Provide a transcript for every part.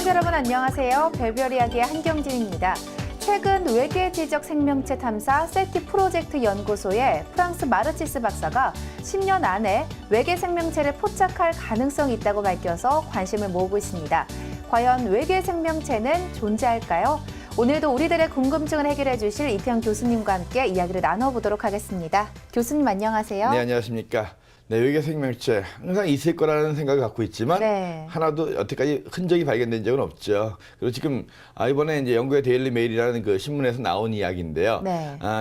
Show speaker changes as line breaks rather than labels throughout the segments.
시청자 여러분 안녕하세요. 별별 이야기의 한경진입니다. 최근 외계 지적 생명체 탐사 세티 프로젝트 연구소의 프랑스 마르치스 박사가 10년 안에 외계 생명체를 포착할 가능성이 있다고 밝혀서 관심을 모으고 있습니다. 과연 외계 생명체는 존재할까요? 오늘도 우리들의 궁금증을 해결해 주실 이태영 교수님과 함께 이야기를 나눠보도록 하겠습니다. 교수님 안녕하세요.
네, 안녕하십니까. 네, 외계 생명체 항상 있을 거라는 생각을 갖고 있지만 하나도 여태까지 흔적이 발견된 적은 없죠. 그리고 지금 이번에 이제 영국의 데일리 메일이라는 그 신문에서 나온 이야기인데요.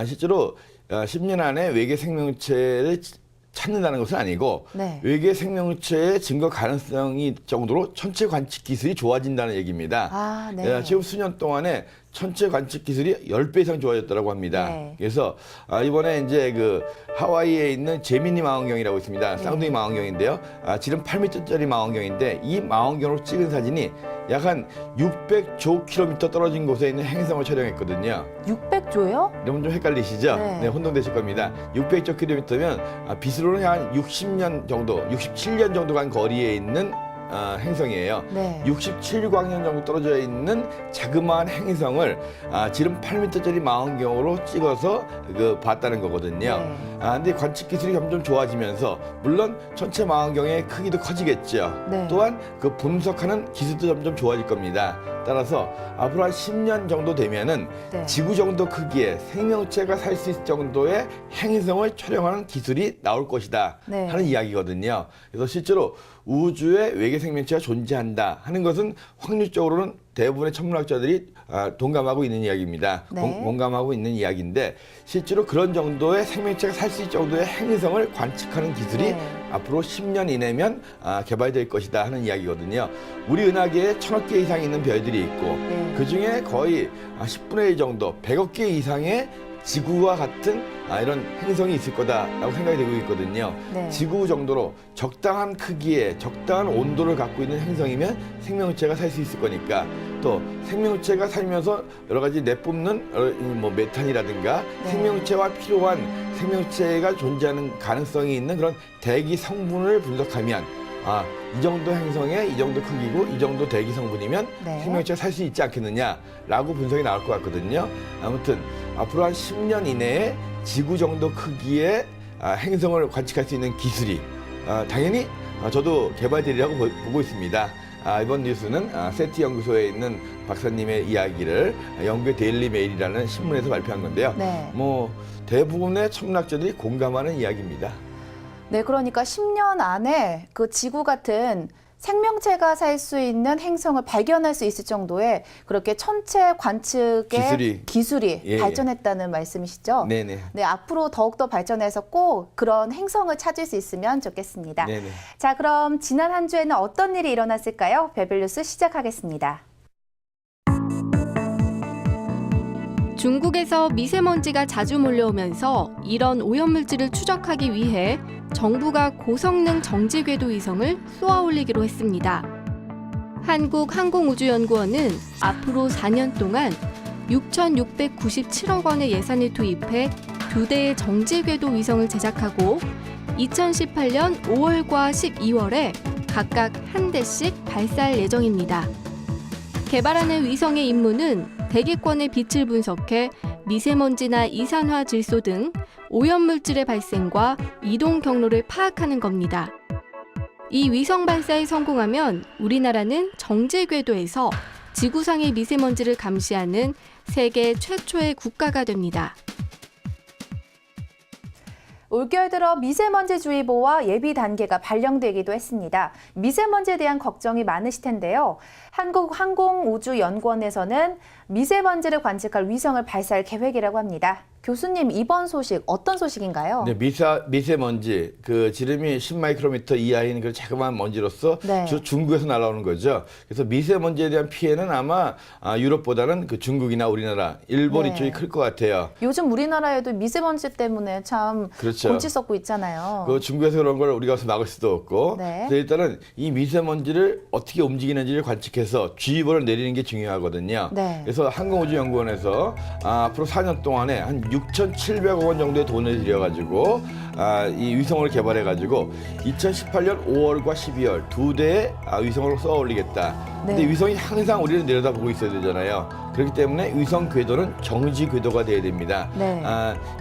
실제로 10년 안에 외계 생명체를 찾는다는 것은 아니고 외계 생명체의 증거 가능성이 정도로 천체 관측 기술이 좋아진다는 얘기입니다. 지금 수년 동안에 천체 관측 기술이 10배 이상 좋아졌다고 합니다. 그래서 이번에 이제 그 하와이에 있는 제미니 망원경이라고 있습니다. 쌍둥이 망원경인데요. 지름 8m짜리 망원경인데 이 망원경으로 찍은 사진이 약 한 600조 킬로미터 떨어진 곳에 있는 행성을 촬영했거든요.
600조요?
여러분 좀 헷갈리시죠? 네, 혼동되실 겁니다. 600조 킬로미터면 빛으로는 한 60년 정도, 67년 정도 간 거리에 있는 행성이에요. 67광년 정도 떨어져 있는 자그마한 행성을 지름 8m짜리 망원경으로 찍어서 봤다는 거거든요. 근데 관측 기술이 점점 좋아지면서 물론 전체 망원경의 크기도 커지겠죠. 또한 그 분석하는 기술도 점점 좋아질 겁니다. 따라서 앞으로 한 10년 정도 되면은 지구 정도 크기의 생명체가 살 수 있을 정도의 행성을 촬영하는 기술이 나올 것이다 하는 이야기거든요. 그래서 실제로 우주에 외계 생명체가 존재한다 하는 것은 확률적으로는 대부분의 천문학자들이 동감하고 있는 이야기입니다. 공감하고 있는 이야기인데 실제로 그런 정도의 생명체가 살 수 있을 정도의 행성을 관측하는 기술이 앞으로 10년 이내면 개발될 것이다 하는 이야기거든요. 우리 은하계에 1000억 개 이상 있는 별들이 있고 그중에 거의 10분의 1 정도, 100억 개 이상의 지구와 같은 이런 행성이 있을 거다라고 생각이 되고 있거든요. 지구 정도로 적당한 크기에 적당한 온도를 갖고 있는 행성이면 생명체가 살 수 있을 거니까 또 생명체가 살면서 여러 가지 내뿜는 뭐 메탄이라든가 생명체와 필요한 생명체가 존재하는 가능성이 있는 그런 대기 성분을 분석하면 이 정도 행성에 이 정도 크기고 이 정도 대기 성분이면 생명체가 살 수 있지 않겠느냐라고 분석이 나올 것 같거든요. 아무튼 앞으로 한 10년 이내에 지구 정도 크기의 행성을 관측할 수 있는 기술이 당연히 저도 개발되리라고 보고 있습니다. 이번 뉴스는 세티 연구소에 있는 박사님의 이야기를 영국의 데일리 메일이라는 신문에서 발표한 건데요. 뭐 대부분의 천문학자들이 공감하는 이야기입니다.
네, 그러니까 10년 안에 그 지구 같은 생명체가 살 수 있는 행성을 발견할 수 있을 정도의 그렇게 천체 관측의 기술이 발전했다는 말씀이시죠? 네, 앞으로 더욱더 발전해서 꼭 그런 행성을 찾을 수 있으면 좋겠습니다. 자, 그럼 지난 한 주에는 어떤 일이 일어났을까요? 별별 뉴스 시작하겠습니다.
중국에서 미세먼지가 자주 몰려오면서 이런 오염물질을 추적하기 위해 정부가 고성능 정지궤도 위성을 쏘아 올리기로 했습니다. 한국항공우주연구원은 앞으로 4년 동안 6,697억 원의 예산을 투입해 2대의 정지궤도 위성을 제작하고 2018년 5월과 12월에 각각 한 대씩 발사할 예정입니다. 개발하는 위성의 임무는 대기권의 빛을 분석해 미세먼지나 이산화 질소 등 오염물질의 발생과 이동 경로를 파악하는 겁니다. 이 위성 발사에 성공하면 우리나라는 정지궤도에서 지구상의 미세먼지를 감시하는 세계 최초의 국가가 됩니다.
올겨울 들어 미세먼지주의보와 예비 단계가 발령되기도 했습니다. 미세먼지에 대한 걱정이 많으실 텐데요. 한국항공우주연구원에서는 미세먼지를 관측할 위성을 발사할 계획이라고 합니다. 교수님, 이번 소식 어떤 소식인가요?
네, 미세먼지, 그 지름이 10마이크로미터 이하인 그 자그마한 먼지로서 주로 중국에서 날아오는 거죠. 그래서 미세먼지에 대한 피해는 아마 유럽보다는 그 중국이나 우리나라, 일본 이쪽이 클 것 같아요.
요즘 우리나라에도 미세먼지 때문에 참 골치 썩고 있잖아요.
그 중국에서 그런 걸 우리가 와서 막을 수도 없고. 그래서 일단은 이 미세먼지를 어떻게 움직이는지를 관측해서 주의보를 내리는 게 중요하거든요. 그래서 항공우주연구원에서 앞으로 4년 동안에 한 6,700억 원 정도의 돈을 들여가지고 이 위성을 개발해가지고 2018년 5월과 12월 2대의 위성을 쏘아 올리겠다. 근데 위성이 항상 우리를 내려다보고 있어야 되잖아요. 그렇기 때문에 위성 궤도는 정지 궤도가 돼야 됩니다.
네.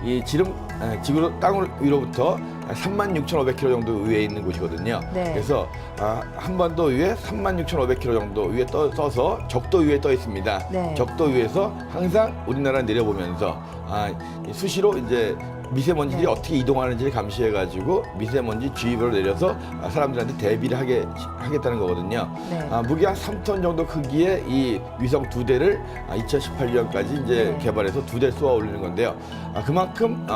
이 지구로 땅 위로부터 36,500km 정도 위에 있는 곳이거든요.
네.
그래서 한반도 위에 36,500km 정도 위에 떠서 적도 위에 떠 있습니다.
네.
적도 위에서 항상 우리나라 내려보면서 수시로 이제 미세먼지들이
네.
어떻게 이동하는지를 감시해가지고 미세먼지 주의보를 내려서 사람들한테 대비를 하겠다는 거거든요.
네.
무게 한 3톤 정도 크기의 이 위성 2대를 2018년까지 이제
네.
개발해서 2대 쏘아 올리는 건데요. 그만큼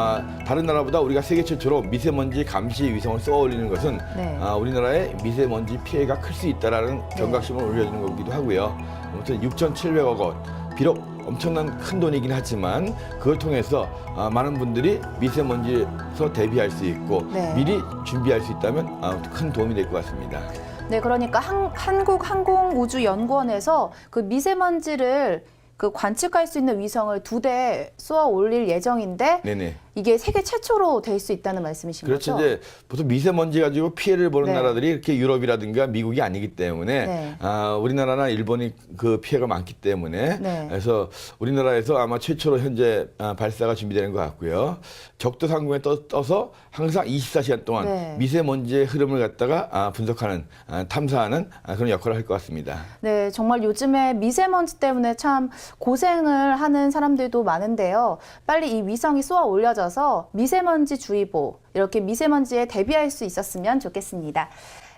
다른 나라보다 우리가 세계 최초로 미세먼지 감시 위성을 쏘아 올리는 것은
네.
우리나라의 미세먼지 피해가 클 수 있다라는 경각심을 올려주는 거기도 하고요. 아무튼 6,700억 원. 비록 엄청난 큰 돈이긴 하지만 그걸 통해서 많은 분들이 미세먼지에서 대비할 수 있고
네.
미리 준비할 수 있다면 큰 도움이 될 것 같습니다.
네, 그러니까 한국항공우주연구원에서 그 미세먼지를 그 관측할 수 있는 위성을 2대 쏘아 올릴 예정인데
네네.
이게 세계 최초로 될 수 있다는 말씀이신
그렇죠.
거죠?
이제 보통 미세먼지 가지고 피해를 보는
네.
나라들이 이렇게 유럽이라든가 미국이 아니기 때문에
네.
우리나라나 일본이 그 피해가 많기 때문에
네.
그래서 우리나라에서 아마 최초로 현재 발사가 준비되는 것 같고요. 적도 상공에 떠서 항상 24시간 동안
네.
미세먼지의 흐름을 갖다가 분석하는 탐사하는 그런 역할을 할 것 같습니다.
네, 정말 요즘에 미세먼지 때문에 참 고생을 하는 사람들도 많은데요. 빨리 이 위성이 쏘아 올려져서 미세먼지 주의보, 이렇게 미세먼지에 대비할 수 있었으면 좋겠습니다.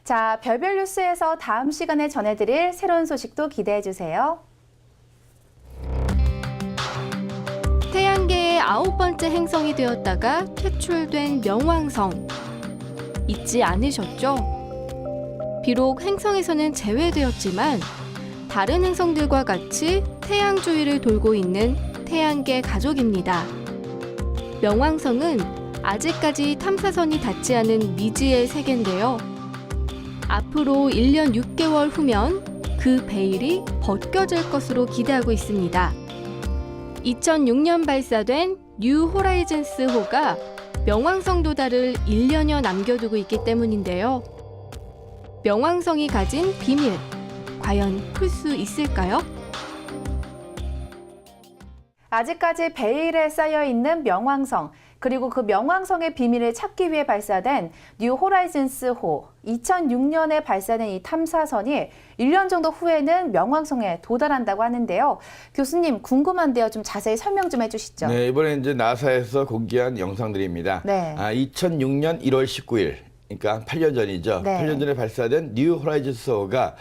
자, 별별 뉴스에서 다음 시간에 전해드릴 새로운 소식도 기대해 주세요.
태양계의 9번째 행성이 되었다가 퇴출된 명왕성. 잊지 않으셨죠? 비록 행성에서는 제외되었지만 다른 행성들과 같이 태양 주위를 돌고 있는 태양계 가족입니다. 명왕성은 아직까지 탐사선이 닿지 않은 미지의 세계인데요. 앞으로 1년 6개월 후면 그 베일이 벗겨질 것으로 기대하고 있습니다. 2006년 발사된 뉴 호라이즌스호가 명왕성 도달을 1년여 남겨두고 있기 때문인데요. 명왕성이 가진 비밀, 과연 풀 수 있을까요?
아직까지 베일에 쌓여 있는 명왕성, 그리고 그 명왕성의 비밀을 찾기 위해 발사된 뉴 호라이즌스호, 2006년에 발사된 이 탐사선이 1년 정도 후에는 명왕성에 도달한다고 하는데요. 교수님, 궁금한데요. 좀 자세히 설명 좀 해주시죠.
네, 이번에 이제 나사에서 공개한 영상들입니다.
네.
2006년 1월 19일. 그러니까 8년 전이죠.
네.
8년 전에 발사된 뉴 호라이즌스호가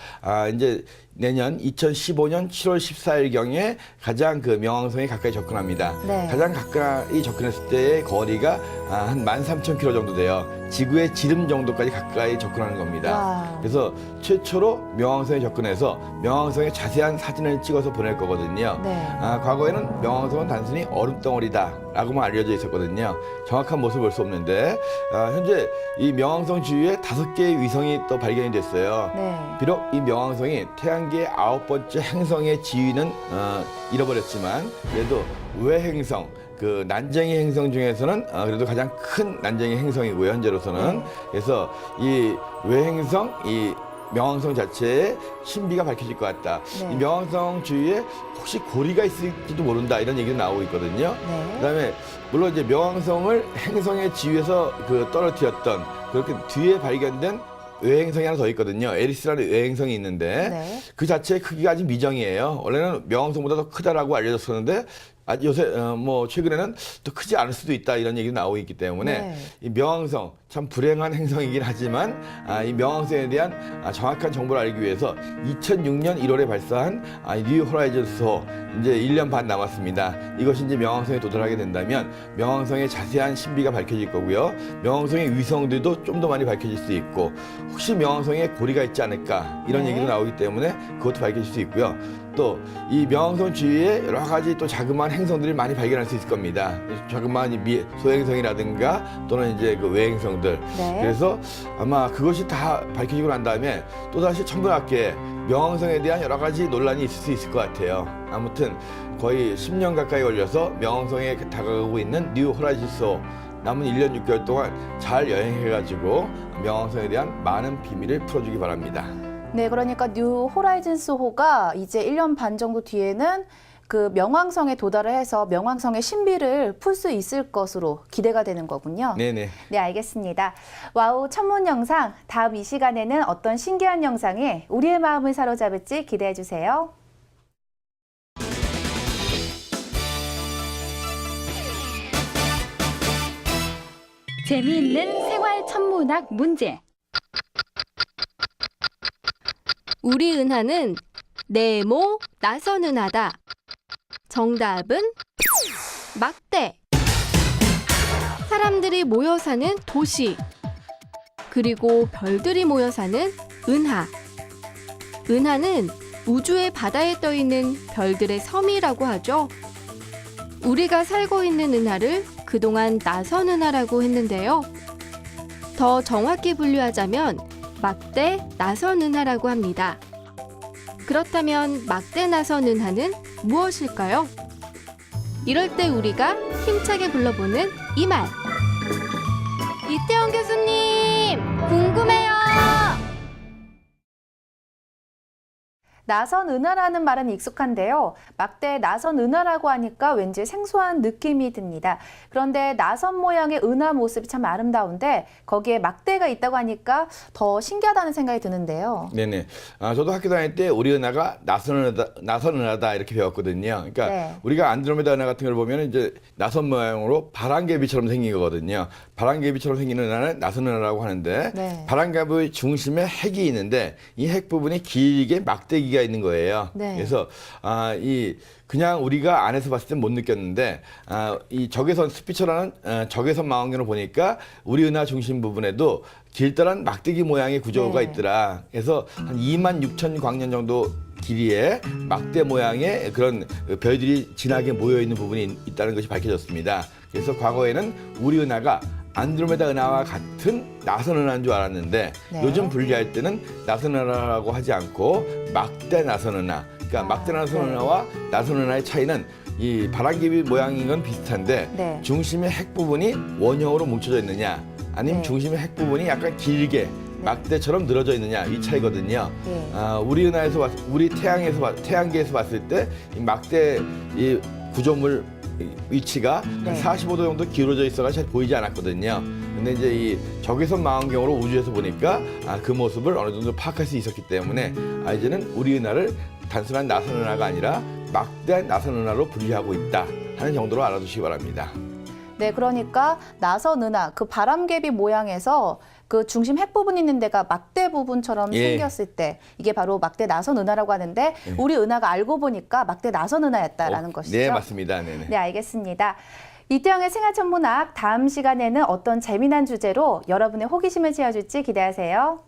이제 내년 2015년 7월 14일경에 가장 그 명왕성에 가까이 접근합니다.
네.
가장 가까이 접근했을 때의 거리가 한 13,000km 정도 돼요. 지구의 지름 정도까지 가까이 접근하는 겁니다.
와.
그래서 최초로 명왕성에 접근해서 명왕성의 자세한 사진을 찍어서 보낼 거거든요.
네.
과거에는 명왕성은 단순히 얼음덩어리다라고만 알려져 있었거든요. 정확한 모습을 볼 수 없는데 현재 이 명왕성 주위에 5개의 위성이 또 발견이 됐어요.
네.
비록 이 명왕성이 태양계의 9번째 행성의 지위는 잃어버렸지만 그래도 외행성, 그 난쟁이 행성 중에서는 그래도 가장 큰 난쟁이 행성이고요, 현재로서는. 그래서 이 외행성, 이 명왕성 자체의 신비가 밝혀질 것 같다.
네.
이 명왕성 주위에 혹시 고리가 있을지도 모른다, 이런 얘기가 나오고 있거든요.
네.
그다음에 물론 이제 명왕성을 행성의 지위에서 떨어뜨렸던 그렇게 뒤에 발견된 외행성이 하나 더 있거든요. 에리스라는 외행성이 있는데
네.
그 자체의 크기가 아직 미정이에요. 원래는 명왕성보다 더 크다라고 알려졌었는데 요새 최근에는 또 크지 않을 수도 있다, 이런 얘기가 나오고 있기 때문에
네.
이 명왕성 참 불행한 행성이긴 하지만 이 명왕성에 대한 정확한 정보를 알기 위해서 2006년 1월에 발사한 뉴 호라이즌스호, 이제 1년 반 남았습니다. 이것이 이제 명왕성에 도달하게 된다면 명왕성의 자세한 신비가 밝혀질 거고요. 명왕성의 위성들도 좀 더 많이 밝혀질 수 있고, 혹시 명왕성에 고리가 있지 않을까, 이런
네.
얘기도 나오기 때문에 그것도 밝혀질 수 있고요. 또 이 명왕성 주위에 여러 가지 또 자그마한 행성들이 많이 발견할 수 있을 겁니다. 자그마한 소행성이라든가 또는 이제 그 외행성들.
네.
그래서 아마 그것이 다 밝혀지고 난 다음에 또다시 천문학계에 명왕성에 대한 여러 가지 논란이 있을 수 있을 것 같아요. 아무튼 거의 10년 가까이 걸려서 명왕성에 다가가고 있는 뉴 호라이즌스호, 남은 1년 6개월 동안 잘 여행해가지고 명왕성에 대한 많은 비밀을 풀어주기 바랍니다.
네, 그러니까 뉴 호라이즌스 호가 이제 1년 반 정도 뒤에는 그 명왕성에 도달을 해서 명왕성의 신비를 풀 수 있을 것으로 기대가 되는 거군요.
네네.
네, 알겠습니다. 와우 천문 영상, 다음 이 시간에는 어떤 신기한 영상이 우리의 마음을 사로잡을지 기대해 주세요.
재미있는 생활 천문학 문제.
우리 은하는 네모 나선 은하다. 정답은 막대. 사람들이 모여 사는 도시. 그리고 별들이 모여 사는 은하. 은하는 우주의 바다에 떠 있는 별들의 섬이라고 하죠. 우리가 살고 있는 은하를 그동안 나선 은하라고 했는데요. 더 정확히 분류하자면 막대 나선 은하라고 합니다. 그렇다면 막대 나선 은하는 무엇일까요? 이럴 때 우리가 힘차게 불러보는 이 말. 이태원 교수님, 궁금해요.
나선 은하라는 말은 익숙한데요. 막대 나선 은하라고 하니까 왠지 생소한 느낌이 듭니다. 그런데 나선 모양의 은하 모습이 참 아름다운데 거기에 막대가 있다고 하니까 더 신기하다는 생각이 드는데요.
네네. 저도 학교 다닐 때 우리 은하가 나선 은하다 이렇게 배웠거든요. 그러니까
네.
우리가 안드로메다 은하 같은 걸 보면 이제 나선 모양으로 바람개비처럼 생긴 거거든요. 바람개비처럼 생긴 은하는 나선 은하라고 하는데
네.
바람개비 중심에 핵이 있는데 이 핵 부분이 길게 막대기가 있는 거예요.
네.
그래서 이 그냥 우리가 안에서 봤을 땐 못 느꼈는데 이 적외선 스피처라는 적외선 망원경을 보니까 우리 은하 중심 부분에도 길다란 막대기 모양의 구조가
네.
있더라. 그래서 한 26,000 광년 정도 길이의 막대 모양의 그런 별들이 진하게 모여 있는 부분이 있다는 것이 밝혀졌습니다. 그래서 과거에는 우리 은하가 안드로메다 은하와 같은 나선 은하인 줄 알았는데
네.
요즘 분리할 때는 나선 은하라고 하지 않고 막대 나선 은하. 그러니까 막대 나선
네.
은하와 나선 은하의 차이는 이 바람개비 모양인 건 비슷한데
네.
중심의 핵 부분이 원형으로 뭉쳐져 있느냐 아니면
네.
중심의 핵 부분이 약간 길게 막대처럼 늘어져 있느냐 이 차이거든요.
네.
우리 은하에서 우리 태양계에서 봤을 때 이 막대 이 구조물 위치가
네.
한 45도 정도 기울어져 있어가 잘 보이지 않았거든요. 근데 이제 이 적외선 망원경으로 우주에서 보니까 그 모습을 어느 정도 파악할 수 있었기 때문에 이제는 우리 은하를 단순한 나선 은하가 아니라 막대한 나선 은하로 분류하고 있다 하는 정도로 알아두시기 바랍니다.
네, 그러니까 나선 은하, 그 바람개비 모양에서 그 중심 핵 부분 있는 데가 막대 부분처럼
예.
생겼을 때 이게 바로 막대 나선 은하라고 하는데 우리 은하가 알고 보니까 막대 나선 은하였다라는 것이죠.
네, 맞습니다. 네네.
네, 알겠습니다. 이태영의 생활천문학 다음 시간에는 어떤 재미난 주제로 여러분의 호기심을 채워줄지 기대하세요.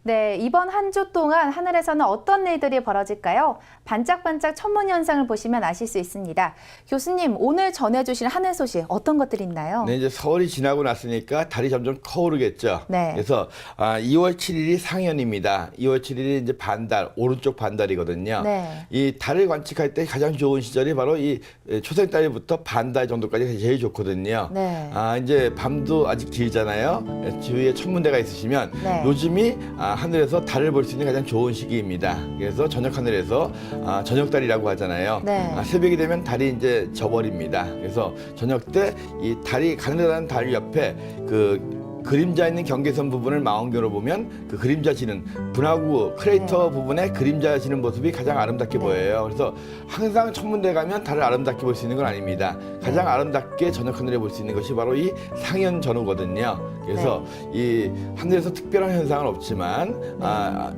네, 이번 한 주 동안 하늘에서는 어떤 일들이 벌어질까요? 반짝반짝 천문 현상을 보시면 아실 수 있습니다. 교수님, 오늘 전해주신 하늘 소식 어떤 것들이 있나요?
네, 이제 서울이 지나고 났으니까 달이 점점 커오르겠죠.
네.
그래서 2월 7일이 상현입니다. 2월 7일이 이제 반달, 오른쪽 반달이거든요.
네.
이 달을 관측할 때 가장 좋은 시절이 바로 이 초생달부터 반달 정도까지 제일 좋거든요.
네.
이제 밤도 아직 길잖아요. 주위에 천문대가 있으시면
네.
요즘이 하늘에서 달을 볼 수 있는 가장 좋은 시기입니다. 그래서 저녁 하늘에서 저녁달이라고 하잖아요.
네.
새벽이 되면 달이 이제 져버립니다. 그래서 저녁 때 이 달이 가늘한 달 옆에 그 그림자 있는 경계선 부분을 망원경으로 보면 그 그림자 지는 분화구 크레이터 부분에 그림자 지는 모습이 가장 아름답게 보여요. 그래서 항상 천문대 가면 달을 아름답게 볼 수 있는 건 아닙니다. 가장 아름답게 저녁 하늘에 볼 수 있는 것이 바로 이 상현 전후거든요. 그래서 이 하늘에서 특별한 현상은 없지만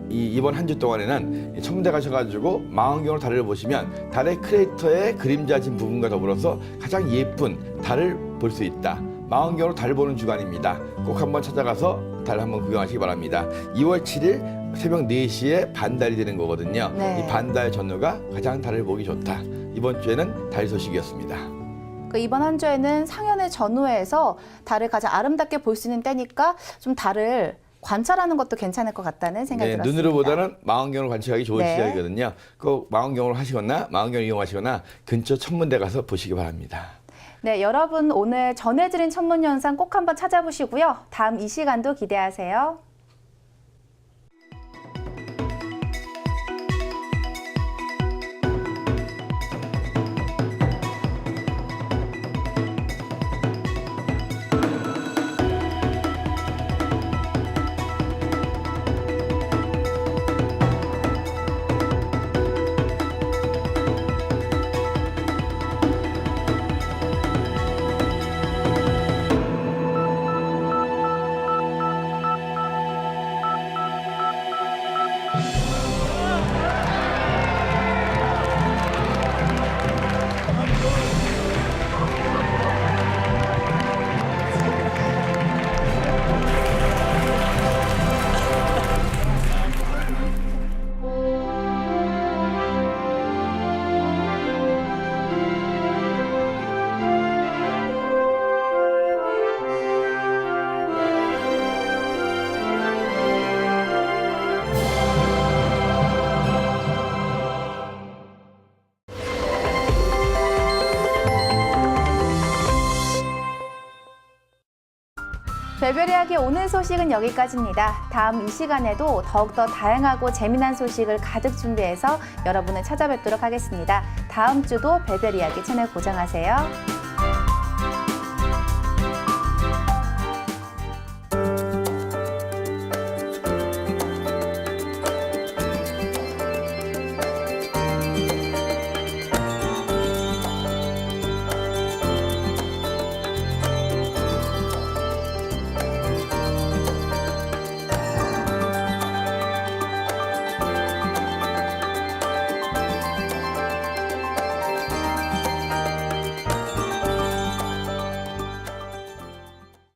이번 한 주 동안에는 천문대 가셔가지고 망원경으로 달을 보시면 달의 크레이터의 그림자 진 부분과 더불어서 가장 예쁜 달을 볼 수 있다. 망원경으로 달 보는 주간입니다. 꼭 한번 찾아가서 달 한번 구경하시기 바랍니다. 2월 7일 새벽 4시에 반달이 되는 거거든요.
네.
이 반달 전후가 가장 달을 보기 좋다. 이번 주에는 달 소식이었습니다.
이번 한 주에는 상현의 전후에서 달을 가장 아름답게 볼 수 있는 때니까 좀 달을 관찰하는 것도 괜찮을 것 같다는 생각이
네,
들었습니다.
눈으로보다는 망원경으로 관찰하기 좋은
네.
시작이거든요. 꼭 망원경으로 하시거나 망원경을 이용하시거나 근처 천문대 가서 보시기 바랍니다.
네, 여러분 오늘 전해드린 천문 현상 꼭 한번 찾아보시고요. 다음 이 시간도 기대하세요. 별별 이야기 오늘 소식은 여기까지입니다. 다음 이 시간에도 더욱더 다양하고 재미난 소식을 가득 준비해서 여러분을 찾아뵙도록 하겠습니다. 다음 주도 별별 이야기 채널 고정하세요.